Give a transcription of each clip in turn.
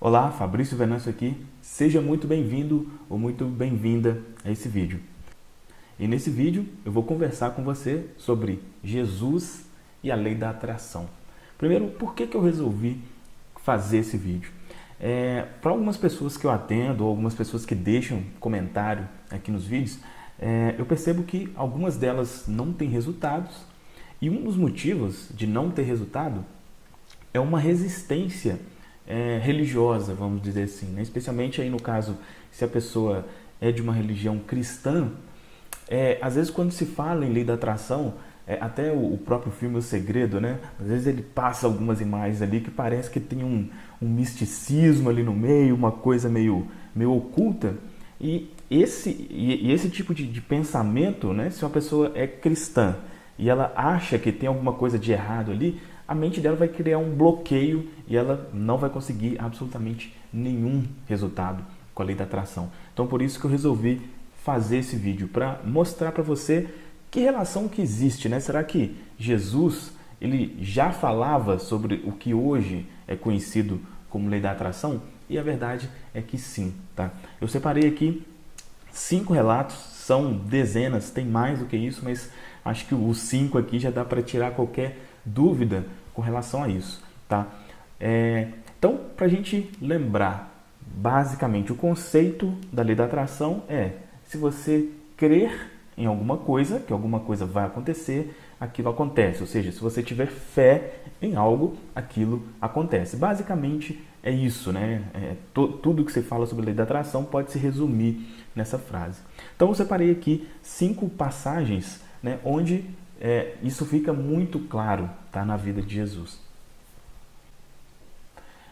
Olá, Fabrício Venâncio aqui. Seja muito bem-vindo ou muito bem-vinda a esse vídeo. E nesse vídeo eu vou conversar com você sobre Jesus e a lei da atração. Primeiro, por que eu resolvi fazer esse vídeo? Para algumas pessoas que eu atendo, ou algumas pessoas que deixam comentário aqui nos vídeos, eu percebo que algumas delas não têm resultados. E um dos motivos de não ter resultado é uma resistência religiosa, vamos dizer assim, né? Especialmente aí no caso, se a pessoa é de uma religião cristã, às vezes quando se fala em lei da atração, até o próprio filme O Segredo, né? Às vezes ele passa algumas imagens ali que parece que tem um misticismo ali no meio, uma coisa meio oculta. E esse tipo de pensamento, né? Se uma pessoa é cristã e ela acha que tem alguma coisa de errado ali, a mente dela vai criar um bloqueio e ela não vai conseguir absolutamente nenhum resultado com a lei da atração. Então por isso que eu resolvi fazer esse vídeo, para mostrar para você que relação que existe, né? Será que Jesus ele já falava sobre o que hoje é conhecido como lei da atração? E a verdade é que sim, tá? Eu separei aqui 5 relatos, são dezenas, tem mais do que isso, mas acho que os 5 aqui já dá para tirar qualquer dúvida com relação a isso, tá? Então, para a gente lembrar, basicamente, o conceito da lei da atração se você crer em alguma coisa, que alguma coisa vai acontecer, aquilo acontece. Ou seja, se você tiver fé em algo, aquilo acontece. Basicamente é isso, né? Tudo que você fala sobre a lei da atração pode se resumir nessa frase. Então eu separei aqui 5 passagens, né, onde isso fica muito claro, tá, na vida de Jesus.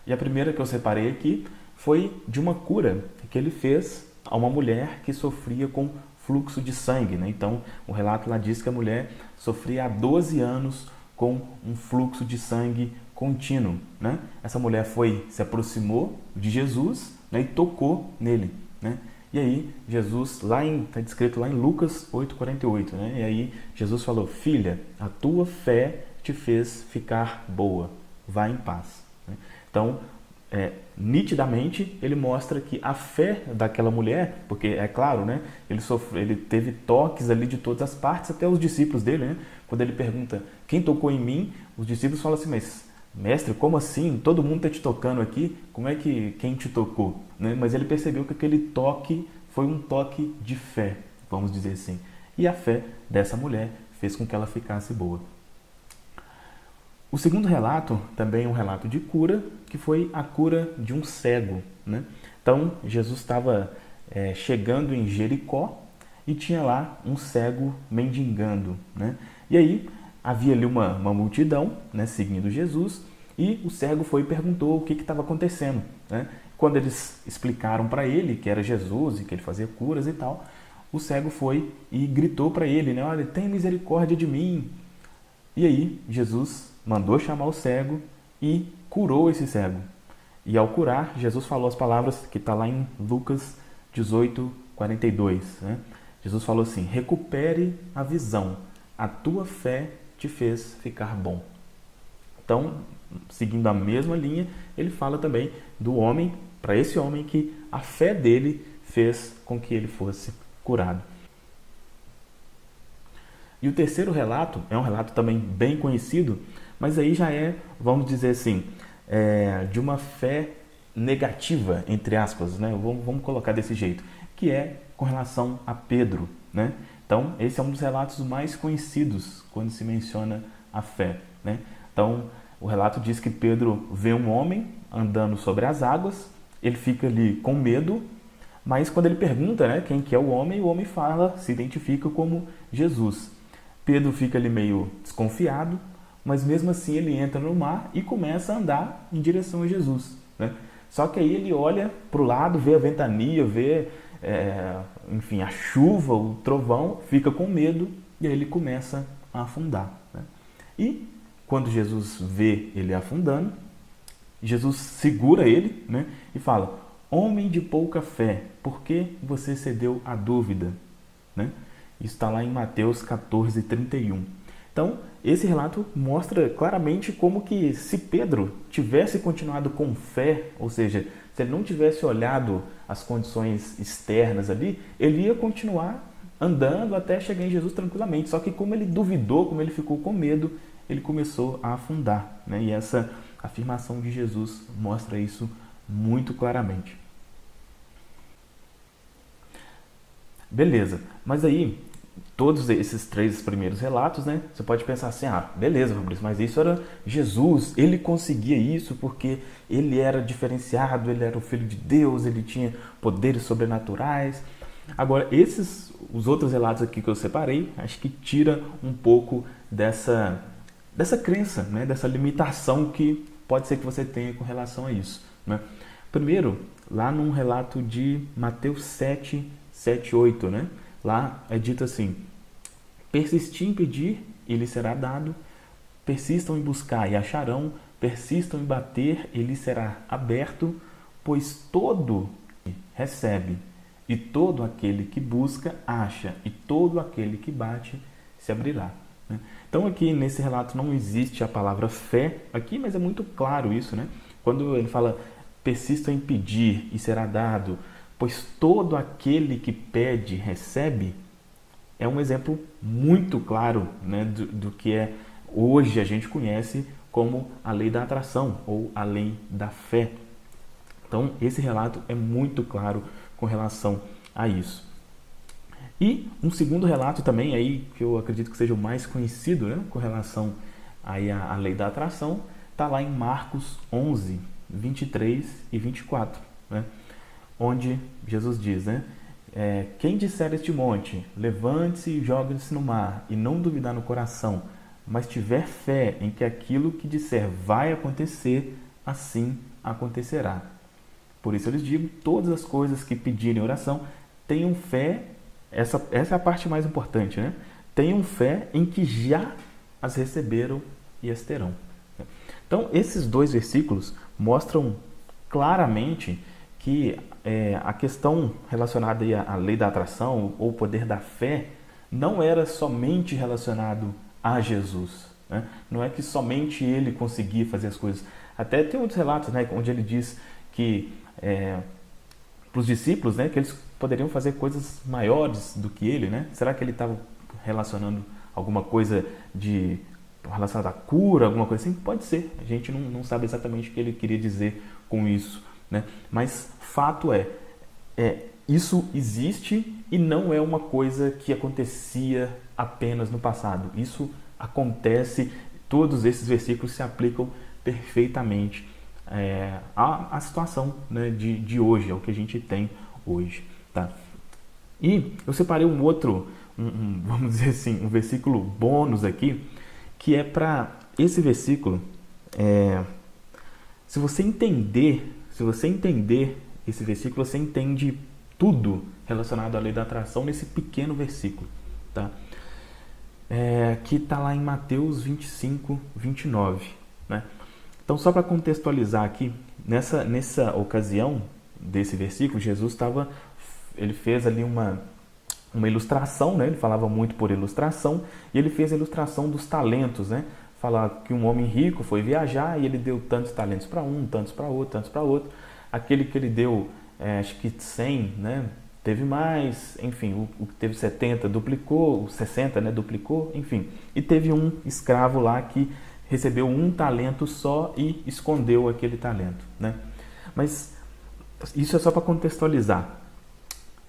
E a primeira que eu separei aqui foi de uma cura que ele fez a uma mulher que sofria com fluxo de sangue, né? Então, o relato lá diz que a mulher sofria há 12 anos com um fluxo de sangue contínuo, né? Essa mulher se aproximou de Jesus, né, e tocou nele, né? E aí, Jesus, está descrito lá em Lucas 8,48, né? E aí, Jesus falou: filha, a tua fé te fez ficar boa, vá em paz. Então, nitidamente, ele mostra que a fé daquela mulher, porque é claro, né? Ele teve toques ali de todas as partes, até os discípulos dele, né? Quando ele pergunta: quem tocou em mim? Os discípulos falam assim: mas mestre, como assim? Todo mundo está te tocando aqui, como é que quem te tocou? Né? Mas ele percebeu que aquele toque foi um toque de fé, vamos dizer assim. E a fé dessa mulher fez com que ela ficasse boa. O segundo relato também é um relato de cura, que foi a cura de um cego, né? Então, Jesus estava chegando em Jericó e tinha lá um cego mendigando, né? E aí, havia ali uma multidão, né, seguindo Jesus, e o cego foi e perguntou o que estava acontecendo, né? Quando eles explicaram para ele que era Jesus e que ele fazia curas e tal, o cego foi e gritou para ele, né? Olha, tem misericórdia de mim. E aí, Jesus mandou chamar o cego e curou esse cego. E ao curar, Jesus falou as palavras que está lá em Lucas 18:42, né? Jesus falou assim: recupere a visão, a tua fé te fez ficar bom. Então, seguindo a mesma linha, ele fala também do homem, para esse homem, que a fé dele fez com que ele fosse curado. E o terceiro relato é um relato também bem conhecido, mas aí já vamos dizer assim, de uma fé negativa, entre aspas, né? Vamos colocar desse jeito, que é com relação a Pedro, né? Então, esse é um dos relatos mais conhecidos quando se menciona a fé, né? Então, o relato diz que Pedro vê um homem andando sobre as águas, ele fica ali com medo, mas quando ele pergunta, né, quem que é o homem fala, se identifica como Jesus. Pedro fica ali meio desconfiado, mas mesmo assim ele entra no mar e começa a andar em direção a Jesus, né? Só que aí ele olha para o lado, vê a ventania, vê enfim, a chuva, o trovão, fica com medo e aí ele começa a afundar, né? E quando Jesus vê ele afundando, Jesus segura ele, né, e fala: homem de pouca fé, por que você cedeu à dúvida? Né? Isso está lá em Mateus 14:31. Então, esse relato mostra claramente como que se Pedro tivesse continuado com fé, ou seja, se ele não tivesse olhado as condições externas ali, ele ia continuar andando até chegar em Jesus tranquilamente. Só que como ele duvidou, como ele ficou com medo, ele começou a afundar, né? E essa afirmação de Jesus mostra isso muito claramente. Beleza, mas aí todos esses três primeiros relatos, né? Você pode pensar assim, beleza, Fabrício, mas isso era Jesus, ele conseguia isso porque ele era diferenciado, ele era o Filho de Deus, ele tinha poderes sobrenaturais. Agora, os outros relatos aqui que eu separei, acho que tira um pouco dessa crença, né? Dessa limitação que pode ser que você tenha com relação a isso, né? Primeiro, lá num relato de Mateus 7, 8, né? Lá é dito assim: persistir em pedir e lhe será dado, persistam em buscar e acharão, persistam em bater e lhe será aberto, pois todo recebe, e todo aquele que busca acha, e todo aquele que bate se abrirá. Então aqui nesse relato não existe a palavra fé aqui, mas é muito claro isso, né? Quando ele fala persistam em pedir e será dado, pois todo aquele que pede recebe, é um exemplo muito claro, né, do que hoje a gente conhece como a lei da atração ou a lei da fé. Então esse relato é muito claro com relação a isso. E um segundo relato também, aí, que eu acredito que seja o mais conhecido, né, com relação aí à lei da atração, está lá em Marcos 11, 23 e 24, né? Onde Jesus diz, né? Quem disser este monte, levante-se e jogue-se no mar, e não duvidar no coração, mas tiver fé em que aquilo que disser vai acontecer, assim acontecerá. Por isso eu lhes digo, todas as coisas que pedirem oração, tenham fé, essa é a parte mais importante, né? Tenham fé em que já as receberam e as terão. Então, esses dois versículos mostram claramente que a questão relacionada à lei da atração ou poder da fé não era somente relacionado a Jesus, né? Não é que somente ele conseguia fazer as coisas. Até tem outros relatos, né, onde ele diz que para os discípulos, né, que eles poderiam fazer coisas maiores do que ele, né? Será que ele estava relacionando alguma coisa relacionada à cura, alguma coisa assim? Pode ser. A gente não sabe exatamente o que ele queria dizer com isso, né? Mas fato isso existe e não é uma coisa que acontecia apenas no passado. Isso acontece, todos esses versículos se aplicam perfeitamente à situação, né, de hoje, ao que a gente tem hoje, tá? E eu separei um outro, vamos dizer assim, um versículo bônus aqui, que é para esse versículo. Se você entender esse versículo, você entende tudo relacionado à lei da atração nesse pequeno versículo, tá? Que está lá em Mateus 25, 29, né? Então, só para contextualizar aqui, nessa ocasião desse versículo, Jesus ele fez ali uma ilustração, né? Ele falava muito por ilustração, e ele fez a ilustração dos talentos, né? Falar que um homem rico foi viajar e ele deu tantos talentos para um, tantos para outro, tantos para outro. Aquele que ele deu, acho que 100, né? Teve mais, enfim, o que teve 70 duplicou, o 60, né, duplicou, enfim. E teve um escravo lá que recebeu um talento só e escondeu aquele talento, né? Mas isso é só para contextualizar.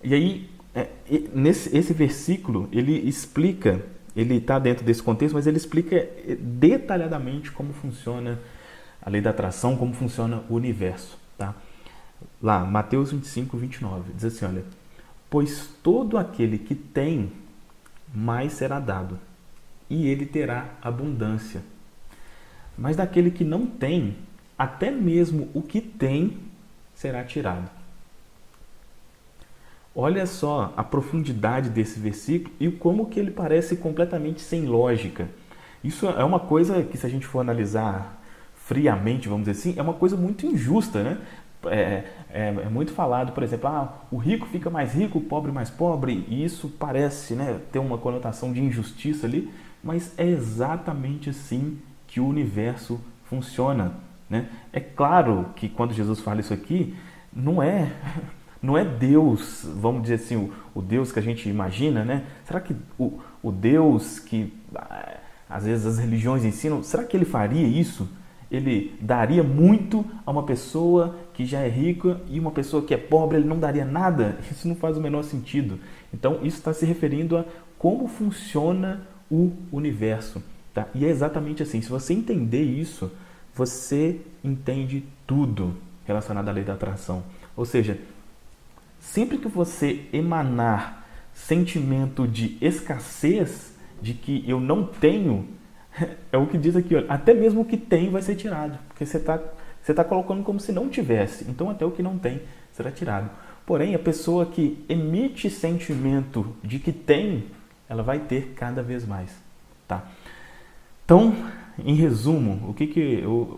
E aí, esse versículo, ele explica, ele está dentro desse contexto, mas ele explica detalhadamente como funciona a lei da atração, como funciona o universo, tá? Lá, Mateus 25, 29, diz assim, olha: pois todo aquele que tem, mais será dado, e ele terá abundância. Mas daquele que não tem, até mesmo o que tem será tirado. Olha só a profundidade desse versículo e como que ele parece completamente sem lógica. Isso é uma coisa que, se a gente for analisar friamente, vamos dizer assim, é uma coisa muito injusta, né? É muito falado, por exemplo, o rico fica mais rico, o pobre mais pobre, e isso parece, né, ter uma conotação de injustiça ali, mas é exatamente assim que o universo funciona, né? É claro que quando Jesus fala isso aqui, não é Deus, vamos dizer assim, o Deus que a gente imagina, né? Será que o Deus que às vezes as religiões ensinam, será que ele faria isso? Ele daria muito a uma pessoa que já é rica e uma pessoa que é pobre, ele não daria nada? Isso não faz o menor sentido. Então, isso está se referindo a como funciona o universo. Tá? E é exatamente assim. Se você entender isso, você entende tudo relacionado à lei da atração. Ou seja, sempre que você emanar sentimento de escassez, de que eu não tenho, é o que diz aqui, olha, até mesmo o que tem vai ser tirado, porque você tá colocando como se não tivesse, então até o que não tem será tirado. Porém, a pessoa que emite sentimento de que tem, ela vai ter cada vez mais, tá? Então, em resumo,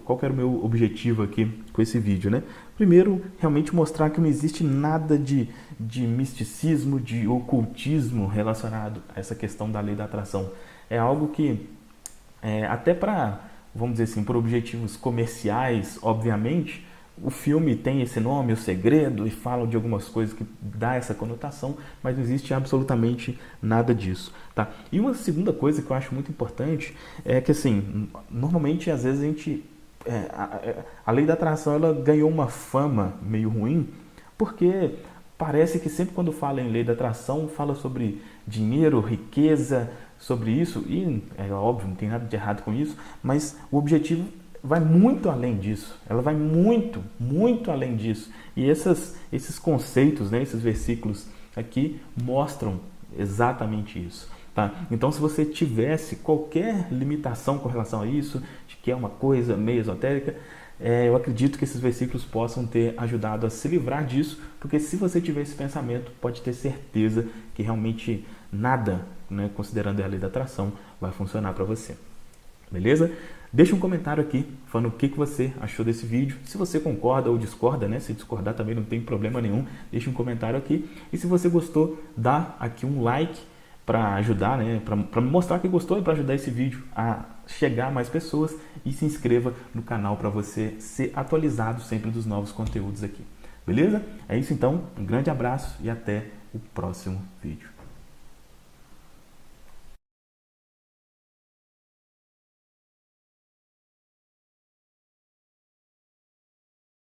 qual que era o meu objetivo aqui com esse vídeo, né? Primeiro, realmente mostrar que não existe nada de misticismo, de ocultismo relacionado a essa questão da lei da atração. É algo que, até para, vamos dizer assim, por objetivos comerciais, obviamente, o filme tem esse nome, O Segredo, e fala de algumas coisas que dá essa conotação, mas não existe absolutamente nada disso, tá? E uma segunda coisa que eu acho muito importante é que, assim, normalmente, às vezes, a lei da atração, ela ganhou uma fama meio ruim, porque parece que sempre quando fala em lei da atração, fala sobre dinheiro, riqueza, sobre isso, e é óbvio, não tem nada de errado com isso, mas o objetivo vai muito além disso, ela vai muito, muito além disso. E esses conceitos, né, esses versículos aqui mostram exatamente isso. Tá? Então, se você tivesse qualquer limitação com relação a isso, de que é uma coisa meio esotérica, eu acredito que esses versículos possam ter ajudado a se livrar disso, porque se você tiver esse pensamento, pode ter certeza que realmente nada, né, considerando a lei da atração, vai funcionar para você. Beleza? Deixa um comentário aqui falando o que você achou desse vídeo. Se você concorda ou discorda, né? Se discordar também não tem problema nenhum. Deixa um comentário aqui. E se você gostou, dá aqui um like para ajudar, né? Para mostrar que gostou e para ajudar esse vídeo a chegar a mais pessoas. E se inscreva no canal para você ser atualizado sempre dos novos conteúdos aqui. Beleza? É isso então. Um grande abraço e até o próximo vídeo.